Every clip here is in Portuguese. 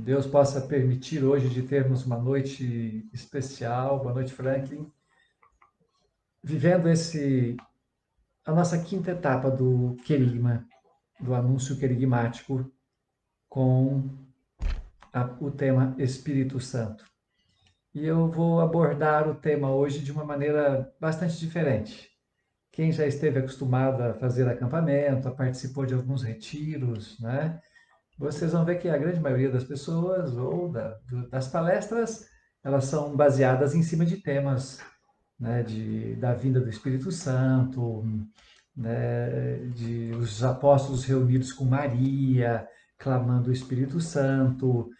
Deus possa permitir hoje de termos uma noite especial. Boa noite, Franklin. Vivendo a nossa quinta etapa do querigma, do anúncio querigmático, com o tema Espírito Santo. E eu vou abordar o tema hoje de uma maneira bastante diferente. Quem já esteve acostumado a fazer acampamento, participou de alguns retiros, né? Vocês vão ver que a grande maioria das pessoas ou das palestras, elas são baseadas em cima de temas, né, da vinda do Espírito Santo, né, de os apóstolos reunidos com Maria, clamando o Espírito Santo,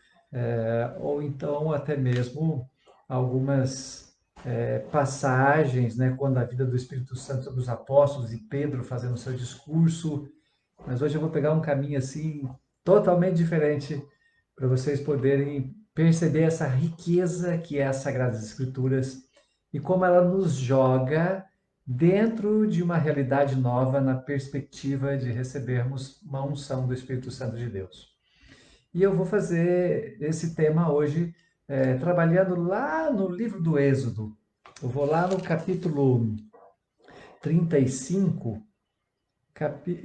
ou então até mesmo algumas passagens, né, quando a vida do Espírito Santo sobre os apóstolos e Pedro fazendo o seu discurso. Mas hoje eu vou pegar um caminho assim totalmente diferente para vocês poderem perceber essa riqueza que é as Sagradas Escrituras e como ela nos joga dentro de uma realidade nova na perspectiva de recebermos uma unção do Espírito Santo de Deus. E eu vou fazer esse tema hoje trabalhando lá no livro do Êxodo. Eu vou lá no capítulo 35,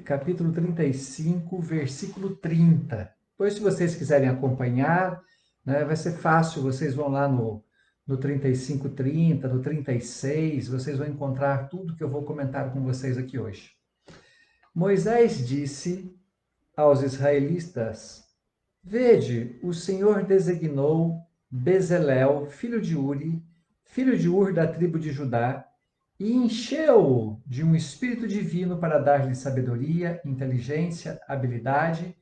capítulo 35, versículo 30. Depois, se vocês quiserem acompanhar, né, vai ser fácil, vocês vão lá no 35, 30, no 36, vocês vão encontrar tudo que eu vou comentar com vocês aqui hoje. Moisés disse aos israelitas: Vede, o Senhor designou Bezalel, filho de Uri, filho de Ur da tribo de Judá, e encheu-o de um espírito divino para dar-lhe sabedoria, inteligência, habilidade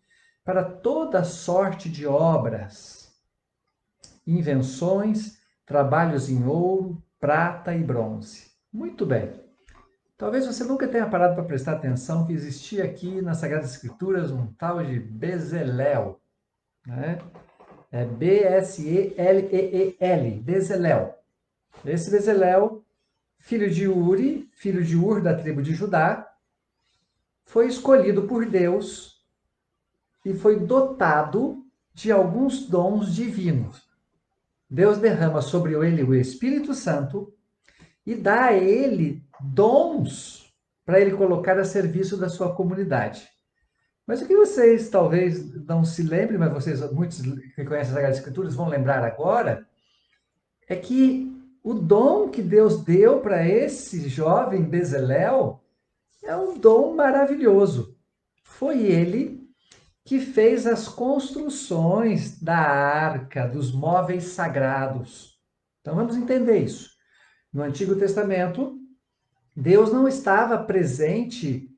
para toda sorte de obras, invenções, trabalhos em ouro, prata e bronze. Muito bem. Talvez você nunca tenha parado para prestar atenção que existia aqui nas Sagradas Escrituras um tal de Bezalel, né? É Besleeel, Bezalel. Esse Bezalel, filho de Uri, filho de Ur da tribo de Judá, foi escolhido por Deus e foi dotado de alguns dons divinos. Deus derrama sobre ele o Espírito Santo e dá a ele dons para ele colocar a serviço da sua comunidade. Mas o que vocês talvez não se lembrem, mas vocês, muitos que conhecem as Sagradas Escrituras, vão lembrar agora, é que o dom que Deus deu para esse jovem Bezalel é um dom maravilhoso. Foi ele que fez as construções da arca, dos móveis sagrados. Então vamos entender isso. No Antigo Testamento, Deus não estava presente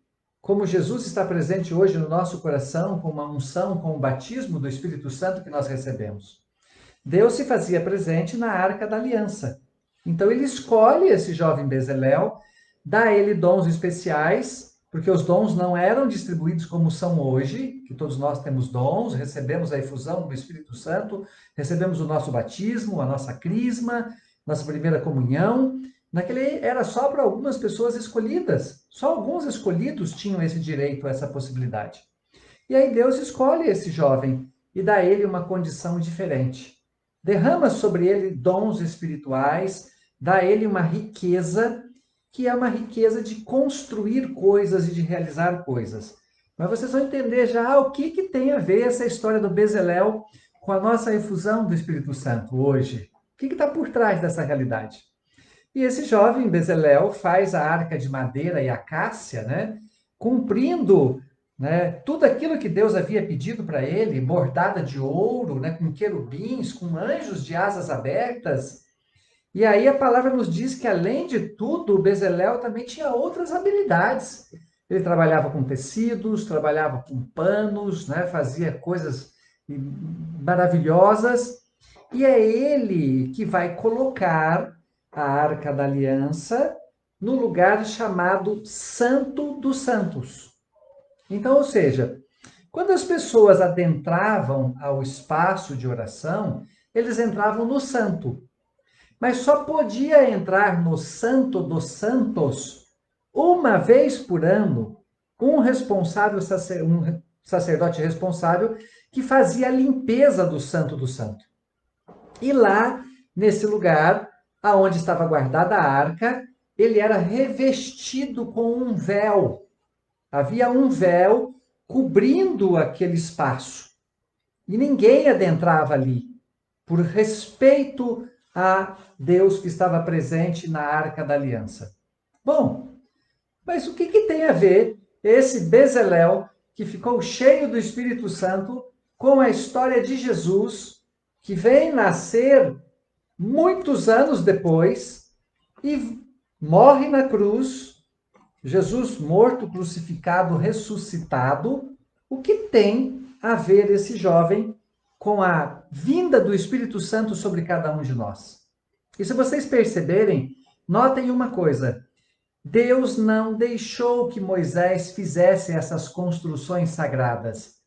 como Jesus está presente hoje no nosso coração, com uma unção, com o batismo do Espírito Santo que nós recebemos. Deus se fazia presente na Arca da Aliança. Então ele escolhe esse jovem Bezalel, dá a ele dons especiais, porque os dons não eram distribuídos como são hoje, que todos nós temos dons, recebemos a efusão do Espírito Santo, recebemos o nosso batismo, a nossa crisma, nossa primeira comunhão. Naquele era só para algumas pessoas escolhidas. Só alguns escolhidos tinham esse direito, essa possibilidade. E aí Deus escolhe esse jovem e dá a ele uma condição diferente. Derrama sobre ele dons espirituais, dá a ele uma riqueza, que é uma riqueza de construir coisas e de realizar coisas. Mas vocês vão entender já o que tem a ver essa história do Bezalel com a nossa efusão do Espírito Santo hoje. O que está por trás dessa realidade? E esse jovem Bezalel faz a arca de madeira e acácia, né, cumprindo, né, tudo aquilo que Deus havia pedido para ele, bordada de ouro, né, com querubins, com anjos de asas abertas. E aí a palavra nos diz que, além de tudo, o Bezalel também tinha outras habilidades. Ele trabalhava com tecidos, trabalhava com panos, né, fazia coisas maravilhosas. E é ele que vai colocar a Arca da Aliança no lugar chamado Santo dos Santos. Então, ou seja, quando as pessoas adentravam ao espaço de oração, eles entravam no santo. Mas só podia entrar no Santo dos Santos uma vez por ano um sacerdote responsável que fazia a limpeza do Santo do Santo. E lá, nesse lugar, aonde estava guardada a arca, ele era revestido com um véu. Havia um véu cobrindo aquele espaço. E ninguém adentrava ali, por respeito a Deus que estava presente na Arca da Aliança. Bom, mas o que tem a ver esse Bezalel, que ficou cheio do Espírito Santo, com a história de Jesus, que vem nascer muitos anos depois e morre na cruz, Jesus morto, crucificado, ressuscitado? O que tem a ver esse jovem com a vinda do Espírito Santo sobre cada um de nós? E se vocês perceberem, notem uma coisa: Deus não deixou que Moisés fizesse essas construções sagradas.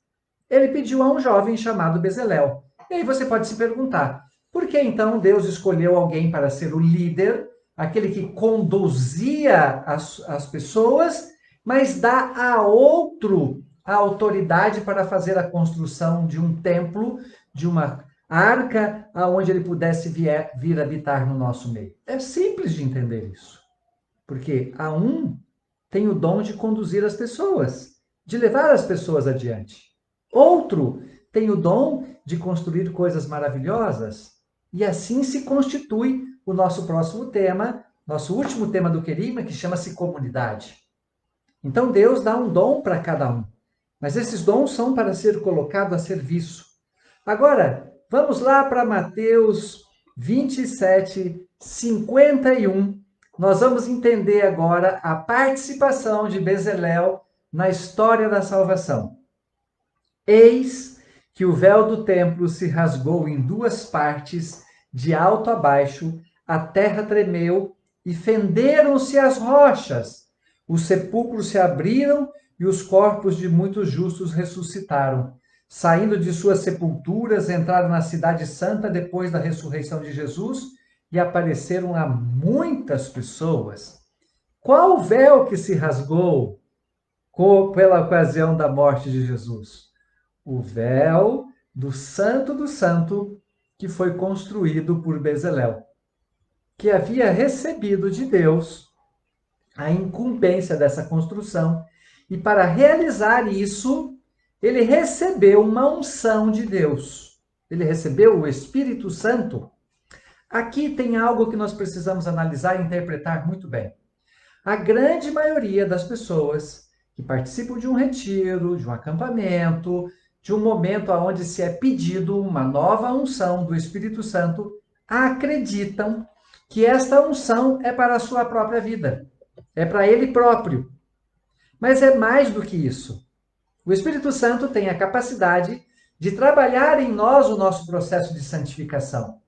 Ele pediu a um jovem chamado Bezalel. E aí você pode se perguntar, por que então Deus escolheu alguém para ser o líder, aquele que conduzia as pessoas, mas dá a outro a autoridade para fazer a construção de um templo, de uma arca, aonde ele pudesse vir habitar no nosso meio? É simples de entender isso. Porque a um tem o dom de conduzir as pessoas, de levar as pessoas adiante. Outro tem o dom de construir coisas maravilhosas. E assim se constitui o nosso próximo tema, nosso último tema do Querigma, que chama-se comunidade. Então Deus dá um dom para cada um. Mas esses dons são para ser colocados a serviço. Agora, vamos lá para Mateus 27, 51. Nós vamos entender agora a participação de Bezalel na história da salvação. Eis que o véu do templo se rasgou em duas partes, de alto a baixo, a terra tremeu e fenderam-se as rochas. Os sepulcros se abriram e os corpos de muitos justos ressuscitaram. Saindo de suas sepulturas, entraram na cidade santa depois da ressurreição de Jesus e apareceram a muitas pessoas. Qual o véu que se rasgou pela ocasião da morte de Jesus? O véu do Santo, que foi construído por Bezalel, que havia recebido de Deus a incumbência dessa construção, e para realizar isso, ele recebeu uma unção de Deus. Ele recebeu o Espírito Santo. Aqui tem algo que nós precisamos analisar e interpretar muito bem. A grande maioria das pessoas que participam de um retiro, de um acampamento, de um momento onde se é pedido uma nova unção do Espírito Santo, acreditam que esta unção é para a sua própria vida, é para ele próprio. Mas é mais do que isso. O Espírito Santo tem a capacidade de trabalhar em nós o nosso processo de santificação.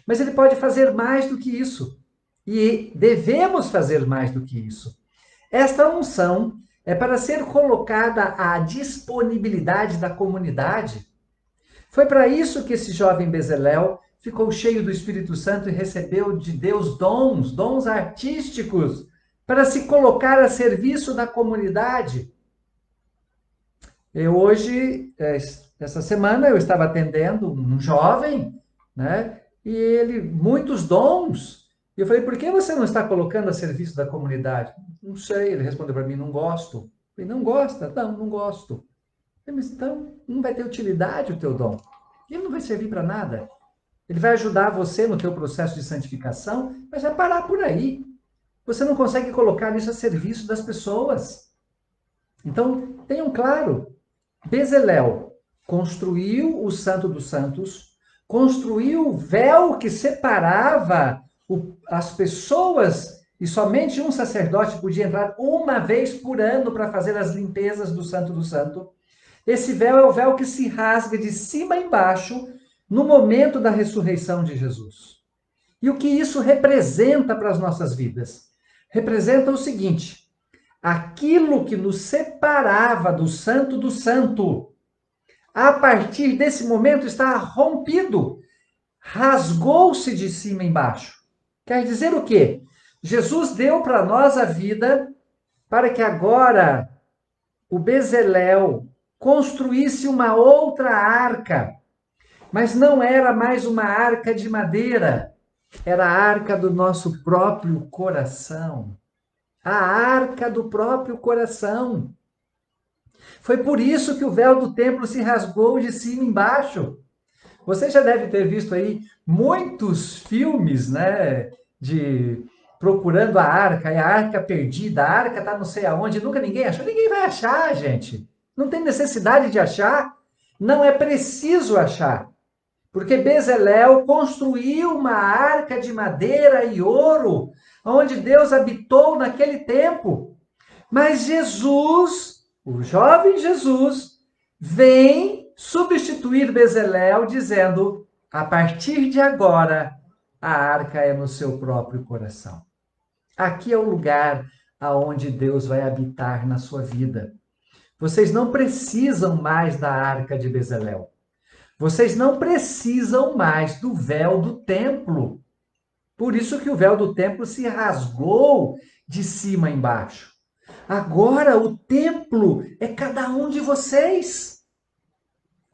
Mas ele pode fazer mais do que isso. E devemos fazer mais do que isso. Esta unção é para ser colocada à disponibilidade da comunidade. Foi para isso que esse jovem Bezalel ficou cheio do Espírito Santo e recebeu de Deus dons artísticos, para se colocar a serviço da comunidade. Essa semana, eu estava atendendo um jovem, né? E ele, muitos dons. E eu falei, por que você não está colocando a serviço da comunidade? Não sei, ele respondeu para mim, não gosto. Eu falei, não gosta? Não gosto. Eu falei, mas então não vai ter utilidade o teu dom. Ele não vai servir para nada. Ele vai ajudar você no teu processo de santificação, mas vai parar por aí. Você não consegue colocar isso a serviço das pessoas. Então, tenham claro, Bezalel construiu o Santo dos Santos, construiu o véu que separava as pessoas, e somente um sacerdote podia entrar uma vez por ano para fazer as limpezas do Santo do Santo. Esse véu é o véu que se rasga de cima a embaixo no momento da ressurreição de Jesus. E o que isso representa para as nossas vidas? Representa o seguinte: aquilo que nos separava do Santo, a partir desse momento está rompido, rasgou-se de cima a embaixo. Quer dizer o quê? Jesus deu para nós a vida para que agora o Bezalel construísse uma outra arca, mas não era mais uma arca de madeira, era a arca do nosso próprio coração. A arca do próprio coração. Foi por isso que o véu do templo se rasgou de cima embaixo. Você já deve ter visto aí muitos filmes, né, de procurando a arca perdida, a arca está não sei aonde, nunca ninguém achou. Ninguém vai achar, gente. Não tem necessidade de achar. Não é preciso achar. Porque Bezalel construiu uma arca de madeira e ouro, onde Deus habitou naquele tempo. Mas Jesus, o jovem Jesus, vem substituir Bezalel, dizendo: a partir de agora, a arca é no seu próprio coração. Aqui é o lugar aonde Deus vai habitar na sua vida. Vocês não precisam mais da arca de Bezalel. Vocês não precisam mais do véu do templo. Por isso que o véu do templo se rasgou de cima a embaixo. Agora o templo é cada um de vocês.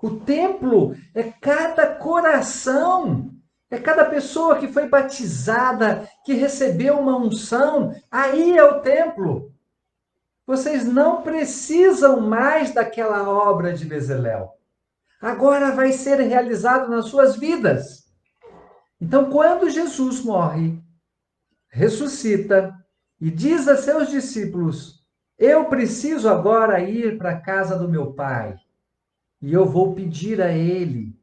O templo é cada coração. É cada pessoa que foi batizada, que recebeu uma unção. Aí é o templo. Vocês não precisam mais daquela obra de Bezalel. Agora vai ser realizado nas suas vidas. Então, quando Jesus morre, ressuscita e diz a seus discípulos: eu preciso agora ir para a casa do meu Pai e eu vou pedir a Ele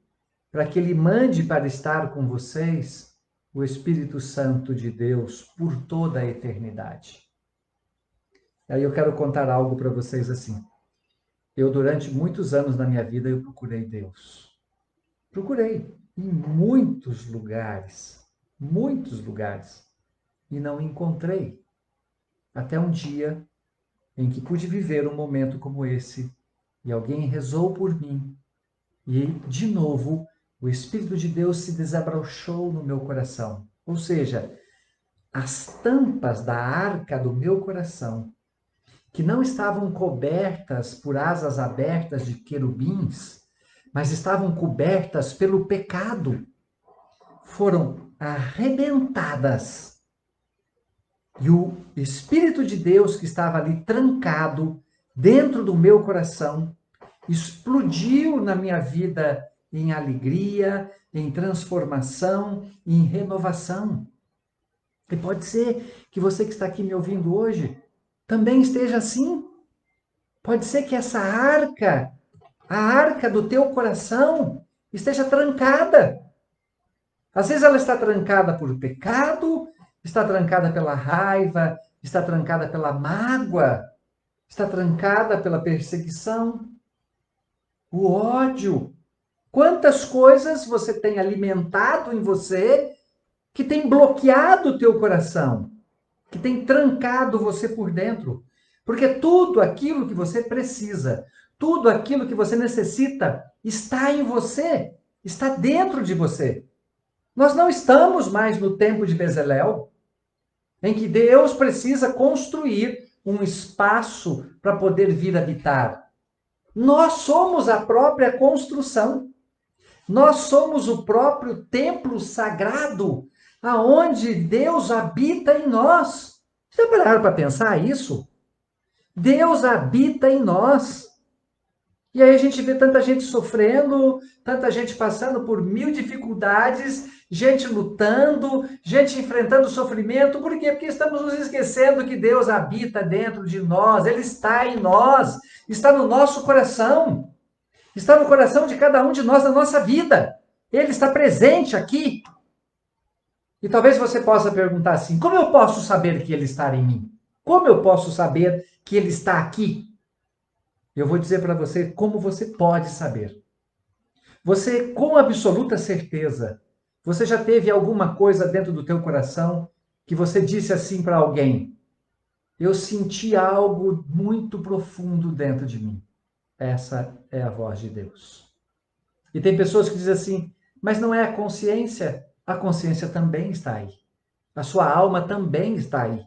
para que Ele mande para estar com vocês o Espírito Santo de Deus por toda a eternidade. Aí eu quero contar algo para vocês assim. Eu, durante muitos anos da minha vida, eu procurei Deus. Procurei em muitos lugares, e não encontrei. Até um dia em que pude viver um momento como esse, e alguém rezou por mim, e de novo o Espírito de Deus se desabrochou no meu coração. Ou seja, as tampas da arca do meu coração, que não estavam cobertas por asas abertas de querubins, mas estavam cobertas pelo pecado, foram arrebentadas. E o Espírito de Deus que estava ali trancado dentro do meu coração explodiu na minha vida em alegria, em transformação, em renovação. E pode ser que você que está aqui me ouvindo hoje também esteja assim. Pode ser que essa arca, a arca do teu coração, esteja trancada. Às vezes ela está trancada por pecado, está trancada pela raiva, está trancada pela mágoa, está trancada pela perseguição, o ódio. Quantas coisas você tem alimentado em você que tem bloqueado o teu coração, que tem trancado você por dentro. Porque tudo aquilo que você precisa, tudo aquilo que você necessita, está em você, está dentro de você. Nós não estamos mais no tempo de Bezalel, em que Deus precisa construir um espaço para poder vir habitar. Nós somos a própria construção. Nós somos o próprio templo sagrado, aonde Deus habita em nós. Já pararam para pensar isso? Deus habita em nós. E aí a gente vê tanta gente sofrendo, tanta gente passando por mil dificuldades, gente lutando, gente enfrentando sofrimento. Por quê? Porque estamos nos esquecendo que Deus habita dentro de nós, Ele está em nós, está no nosso coração, está no coração de cada um de nós, na nossa vida. Ele está presente aqui. E talvez você possa perguntar assim: como eu posso saber que Ele está em mim? Como eu posso saber que Ele está aqui? Eu vou dizer para você como você pode saber. Você, com absoluta certeza, você já teve alguma coisa dentro do teu coração que você disse assim para alguém: eu senti algo muito profundo dentro de mim. Essa é a voz de Deus. E tem pessoas que dizem assim: mas não é a consciência? A consciência também está aí. A sua alma também está aí.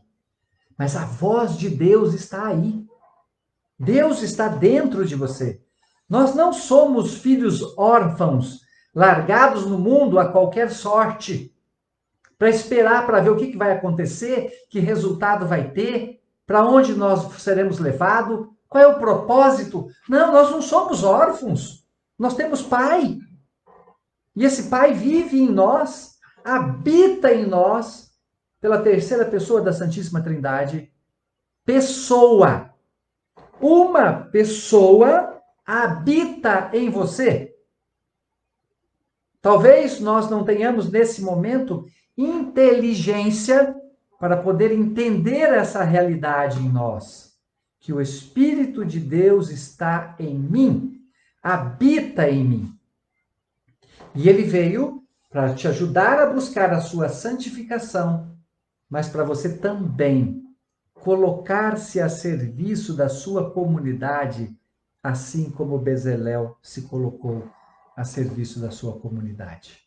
Mas a voz de Deus está aí. Deus está dentro de você. Nós não somos filhos órfãos, largados no mundo a qualquer sorte, para esperar para ver o que vai acontecer, que resultado vai ter, para onde nós seremos levados, qual é o propósito. Não, nós não somos órfãos. Nós temos pai. E esse pai vive em nós, habita em nós, pela terceira pessoa da Santíssima Trindade, pessoa. Uma pessoa habita em você. Talvez nós não tenhamos nesse momento inteligência para poder entender essa realidade em nós, que o Espírito de Deus está em mim, habita em mim. E ele veio para te ajudar a buscar a sua santificação, mas para você também colocar-se a serviço da sua comunidade, assim como Bezalel se colocou a serviço da sua comunidade.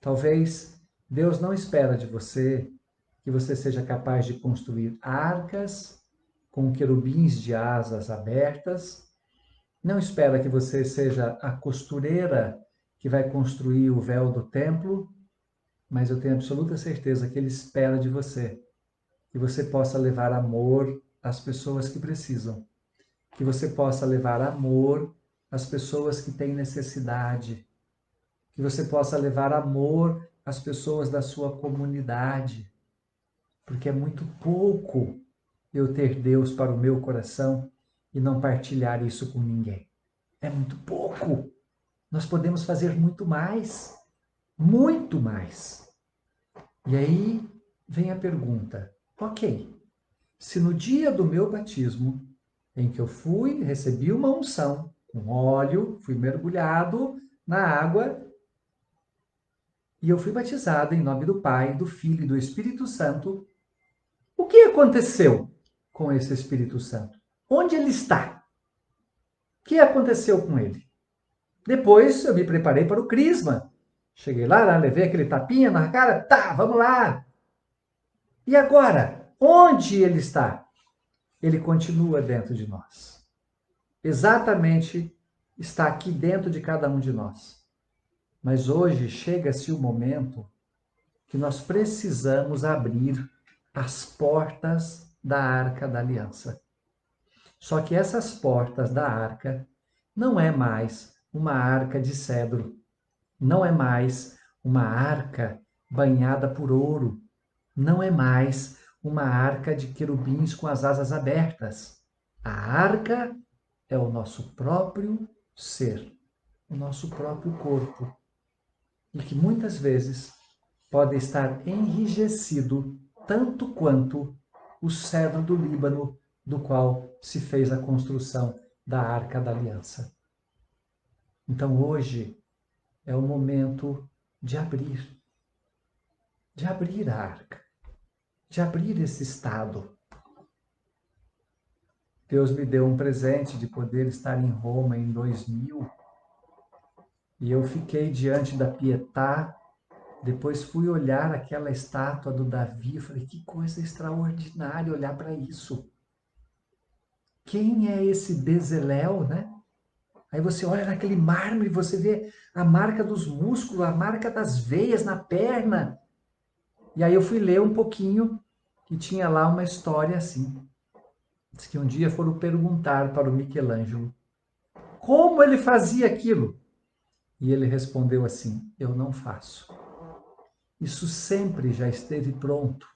Talvez Deus não espera de você que você seja capaz de construir arcas com querubins de asas abertas, não espera que você seja a costureira que vai construir o véu do templo, mas eu tenho absoluta certeza que Ele espera de você que você possa levar amor às pessoas que precisam, que você possa levar amor às pessoas que têm necessidade, que você possa levar amor às pessoas da sua comunidade, porque é muito pouco eu ter Deus para o meu coração e não partilhar isso com ninguém. É muito pouco. Nós podemos fazer muito mais, muito mais. E aí vem a pergunta: ok, se no dia do meu batismo, em que eu fui, recebi uma unção com óleo, fui mergulhado na água e eu fui batizado em nome do Pai, do Filho e do Espírito Santo, o que aconteceu com esse Espírito Santo? Onde ele está? O que aconteceu com ele? Depois eu me preparei para o crisma. Cheguei lá, levei aquele tapinha na cara, tá, vamos lá. E agora? Onde ele está? Ele continua dentro de nós. Exatamente está aqui dentro de cada um de nós. Mas hoje chega-se o momento que nós precisamos abrir as portas da Arca da Aliança. Só que essas portas da arca não é mais uma arca de cedro, não é mais uma arca banhada por ouro, não é mais uma arca de querubins com as asas abertas. A arca é o nosso próprio ser, o nosso próprio corpo, e que muitas vezes pode estar enrijecido tanto quanto o cedro do Líbano, do qual se fez a construção da Arca da Aliança. Então hoje é o momento de abrir a arca, de abrir esse estado. Deus me deu um presente de poder estar em Roma em 2000 e eu fiquei diante da Pietà. Depois fui olhar aquela estátua do Davi e falei, que coisa extraordinária olhar para isso. Quem é esse Bezalel, né? Aí você olha naquele mármore, você vê a marca dos músculos, a marca das veias na perna. E aí eu fui ler um pouquinho e tinha lá uma história assim. Diz que um dia foram perguntar para o Michelangelo como ele fazia aquilo. E ele respondeu assim, eu não faço. Isso sempre já esteve pronto.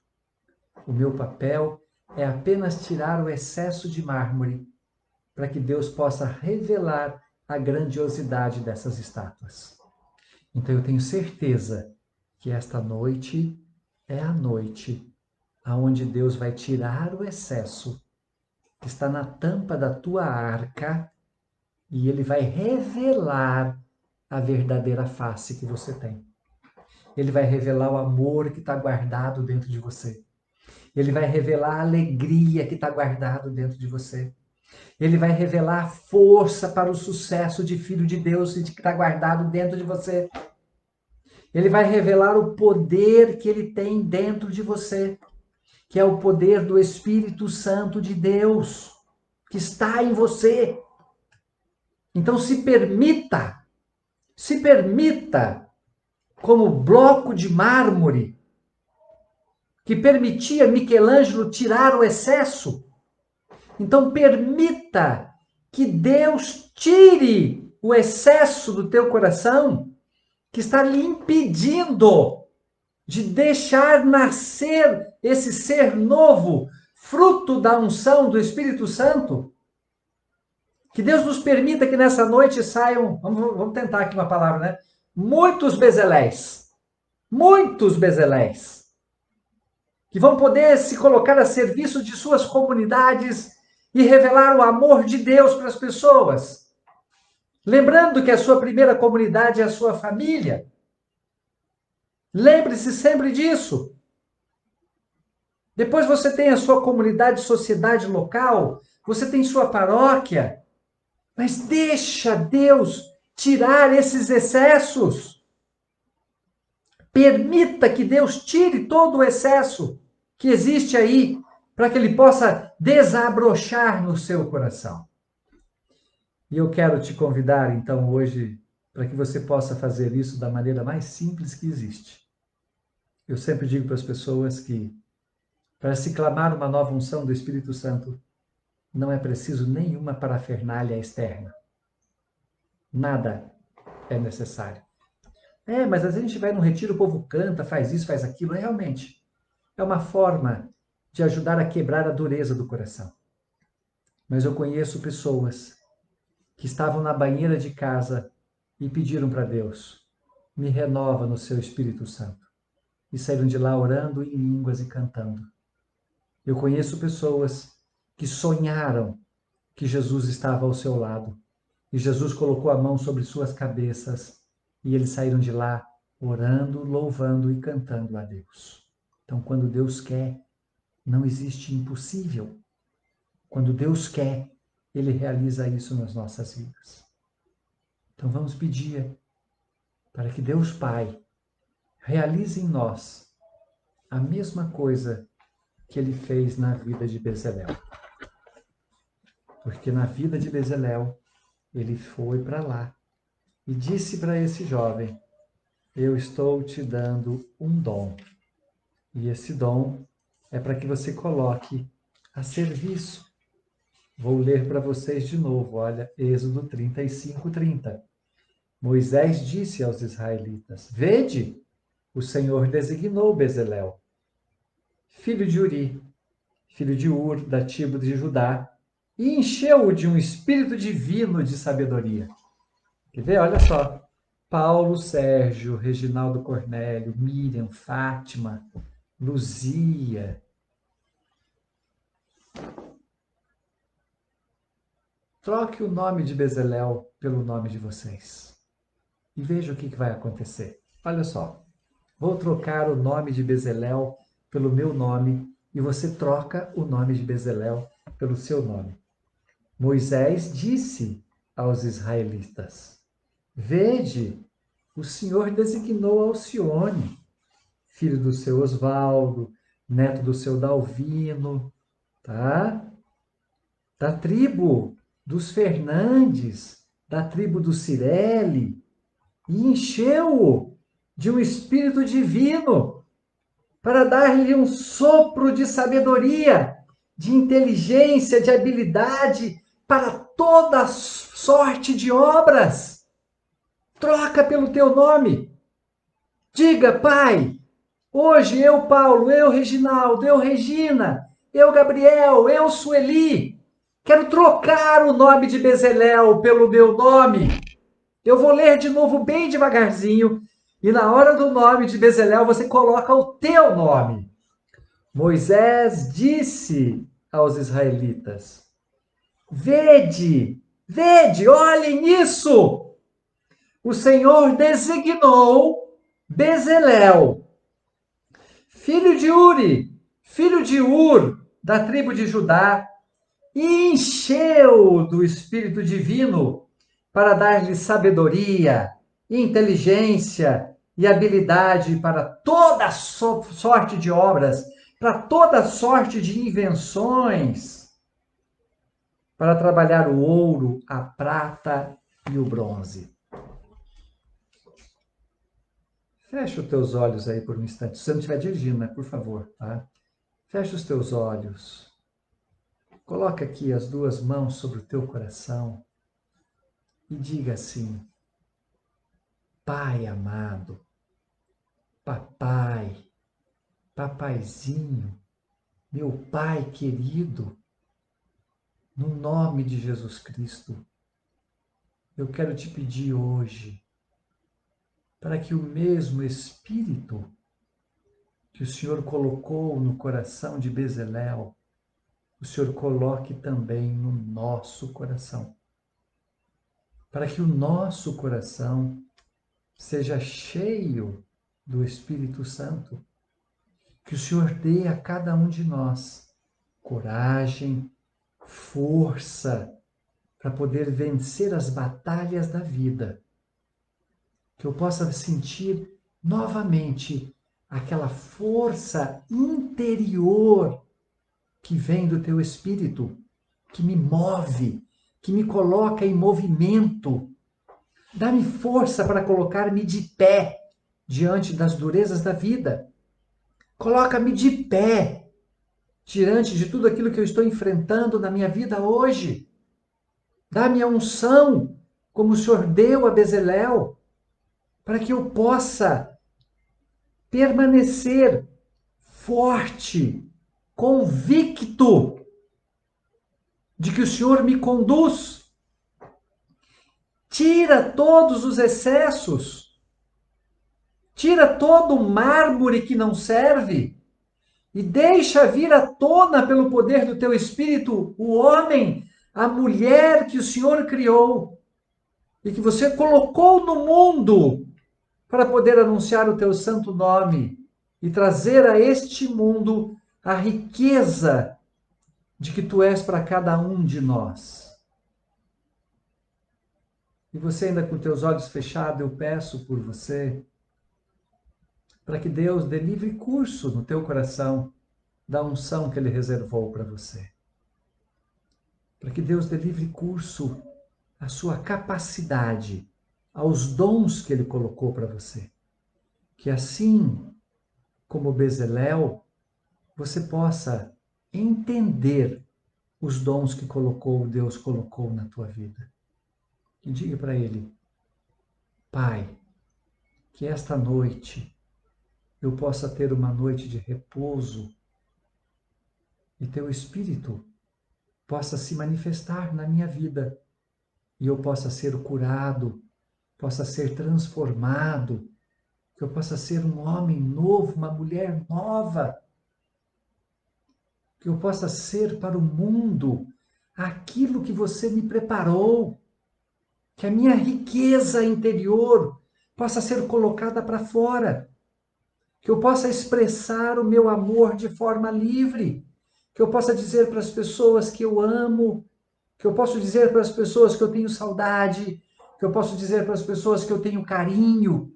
O meu papel é apenas tirar o excesso de mármore para que Deus possa revelar a grandiosidade dessas estátuas. Então eu tenho certeza que esta noite é a noite aonde Deus vai tirar o excesso que está na tampa da tua arca e ele vai revelar a verdadeira face que você tem. Ele vai revelar o amor que está guardado dentro de você. Ele vai revelar a alegria que está guardado dentro de você. Ele vai revelar a força para o sucesso de filho de Deus que está guardado dentro de você. Ele vai revelar o poder que ele tem dentro de você, que é o poder do Espírito Santo de Deus, que está em você. Então se permita, como bloco de mármore, que permitia Michelangelo tirar o excesso. Então permita que Deus tire o excesso do teu coração, que está lhe impedindo de deixar nascer esse ser novo, fruto da unção do Espírito Santo. Que Deus nos permita que nessa noite saiam, vamos tentar aqui uma palavra, né? Muitos Bezeléis. Muitos Bezeléis. Que vão poder se colocar a serviço de suas comunidades e revelar o amor de Deus para as pessoas. Lembrando que a sua primeira comunidade é a sua família. Lembre-se sempre disso. Depois você tem a sua comunidade, sociedade local, você tem sua paróquia. Mas deixa Deus tirar esses excessos. Permita que Deus tire todo o excesso que existe aí, para que ele possa desabrochar no seu coração. E eu quero te convidar, então, hoje, para que você possa fazer isso da maneira mais simples que existe. Eu sempre digo para as pessoas que, para se clamar uma nova unção do Espírito Santo, não é preciso nenhuma parafernália externa. Nada é necessário. Mas a gente vai no retiro, o povo canta, faz isso, faz aquilo. Realmente, é uma forma de ajudar a quebrar a dureza do coração. Mas eu conheço pessoas que estavam na banheira de casa e pediram para Deus, me renova no seu Espírito Santo. E saíram de lá orando em línguas e cantando. Eu conheço pessoas que sonharam que Jesus estava ao seu lado. E Jesus colocou a mão sobre suas cabeças e eles saíram de lá orando, louvando e cantando a Deus. Então, quando Deus quer, não existe impossível. Quando Deus quer, Ele realiza isso nas nossas vidas. Então, vamos pedir para que Deus Pai realize em nós a mesma coisa que Ele fez na vida de Bezalel. Porque na vida de Bezalel, ele foi para lá e disse para esse jovem, eu estou te dando um dom. E esse dom é para que você coloque a serviço. Vou ler para vocês de novo, olha, Êxodo 35:30. Moisés disse aos israelitas, vede, o Senhor designou Bezalel, filho de Uri, filho de Ur, da tribo de Judá, e encheu-o de um espírito divino de sabedoria. Quer ver? Olha só. Paulo, Sérgio, Reginaldo Cornélio, Miriam, Fátima, Luzia. Troque o nome de Bezalel pelo nome de vocês. E veja o que vai acontecer. Olha só. Vou trocar o nome de Bezalel pelo meu nome e você troca o nome de Bezalel pelo seu nome. Moisés disse aos israelitas, vede, o Senhor designou Alcione, filho do seu Osvaldo, neto do seu Dalvino, tá? Da tribo dos Fernandes, da tribo do Cirelli, e encheu-o de um espírito divino para dar-lhe um sopro de sabedoria, de inteligência, de habilidade para toda sorte de obras. Troca pelo teu nome. Diga, Pai, hoje eu, Paulo, eu, Reginaldo, eu, Regina, eu, Gabriel, eu, Sueli, quero trocar o nome de Bezalel pelo meu nome. Eu vou ler de novo bem devagarzinho e na hora do nome de Bezalel você coloca o teu nome. Moisés disse aos israelitas, vede, olhem isso! O Senhor designou Bezalel, filho de Uri, filho de Ur, da tribo de Judá, e encheu do Espírito Divino para dar-lhe sabedoria, inteligência e habilidade para toda sorte de obras, para toda sorte de invenções, para trabalhar o ouro, a prata e o bronze. Fecha os teus olhos aí por um instante. Se você não estiver dirigindo, né? Por favor, tá? Fecha os teus olhos. Coloca aqui as duas mãos sobre o teu coração e diga assim: Pai amado, papai, papaizinho, meu pai querido, no nome de Jesus Cristo, eu quero te pedir hoje para que o mesmo Espírito que o Senhor colocou no coração de Bezalel, o Senhor coloque também no nosso coração. Para que o nosso coração seja cheio do Espírito Santo. Que o Senhor dê a cada um de nós coragem, força para poder vencer as batalhas da vida. Que eu possa sentir novamente aquela força interior que vem do teu Espírito, que me move, que me coloca em movimento. Dá-me força para colocar-me de pé diante das durezas da vida. Coloca-me de pé diante de tudo aquilo que eu estou enfrentando na minha vida hoje. Dá-me a unção, como o Senhor deu a Bezalel, para que eu possa permanecer forte, convicto de que o Senhor me conduz. Tira todos os excessos, tira todo o mármore que não serve e deixa vir à tona pelo poder do teu Espírito o homem, a mulher que o Senhor criou e que você colocou no mundo para poder anunciar o teu santo nome e trazer a este mundo a riqueza de que tu és para cada um de nós. E você ainda com teus olhos fechados, eu peço por você, para que Deus dê livre curso no teu coração da unção que Ele reservou para você. Para que Deus dê livre curso à sua capacidade, aos dons que Ele colocou para você. Que assim como Bezalel, você possa entender os dons que Deus colocou na tua vida. E diga para Ele: Pai, que esta noite eu possa ter uma noite de repouso e teu Espírito possa se manifestar na minha vida e eu possa ser curado, possa ser transformado, que eu possa ser um homem novo, uma mulher nova, que eu possa ser para o mundo aquilo que você me preparou, que a minha riqueza interior possa ser colocada para fora, que eu possa expressar o meu amor de forma livre, que eu possa dizer para as pessoas que eu amo, que eu posso dizer para as pessoas que eu tenho saudade, que eu posso dizer para as pessoas que eu tenho carinho.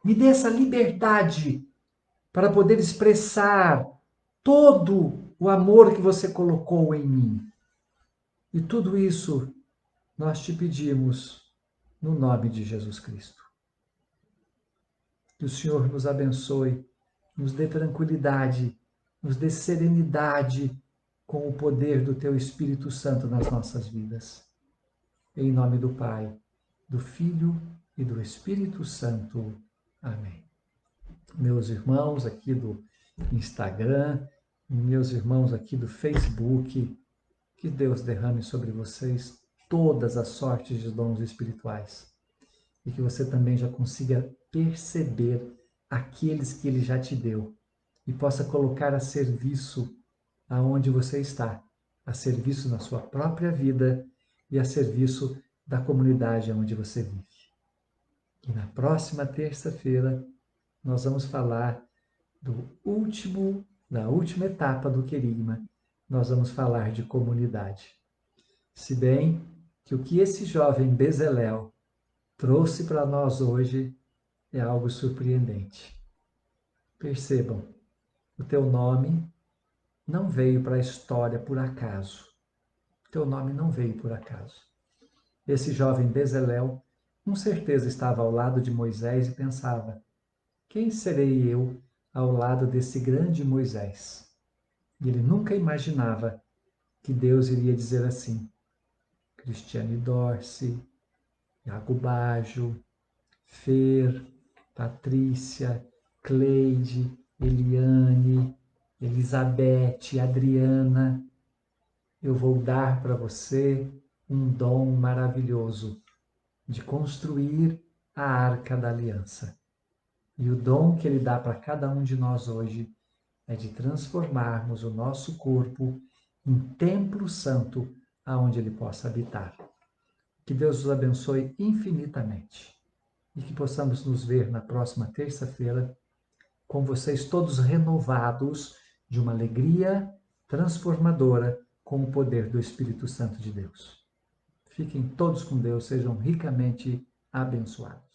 Me dê essa liberdade para poder expressar todo o amor que você colocou em mim. E tudo isso nós te pedimos no nome de Jesus Cristo. Que o Senhor nos abençoe, nos dê tranquilidade, nos dê serenidade com o poder do teu Espírito Santo nas nossas vidas. Em nome do Pai, do Filho e do Espírito Santo. Amém. Meus irmãos aqui do Instagram, meus irmãos aqui do Facebook, que Deus derrame sobre vocês todas as sortes de dons espirituais e que você também já consiga perceber aqueles que Ele já te deu e possa colocar a serviço aonde você está, a serviço na sua própria vida e a serviço da comunidade onde você vive. E na próxima terça-feira nós vamos falar da última etapa do querigma. Nós vamos falar de comunidade. Se bem que o que esse jovem Bezalel trouxe para nós hoje é algo surpreendente. Percebam, o teu nome não veio para a história por acaso. O teu nome não veio por acaso. Esse jovem Bezalel, com certeza estava ao lado de Moisés e pensava: quem serei eu ao lado desse grande Moisés? E ele nunca imaginava que Deus iria dizer assim: Cristiane Dorce, Iago Baggio, Fer, Patrícia, Cleide, Eliane, Elizabeth, Adriana, eu vou dar para você um dom maravilhoso de construir a Arca da Aliança. E o dom que ele dá para cada um de nós hoje é de transformarmos o nosso corpo em templo santo aonde ele possa habitar. Que Deus os abençoe infinitamente e que possamos nos ver na próxima terça-feira com vocês todos renovados de uma alegria transformadora com o poder do Espírito Santo de Deus. Fiquem todos com Deus, sejam ricamente abençoados.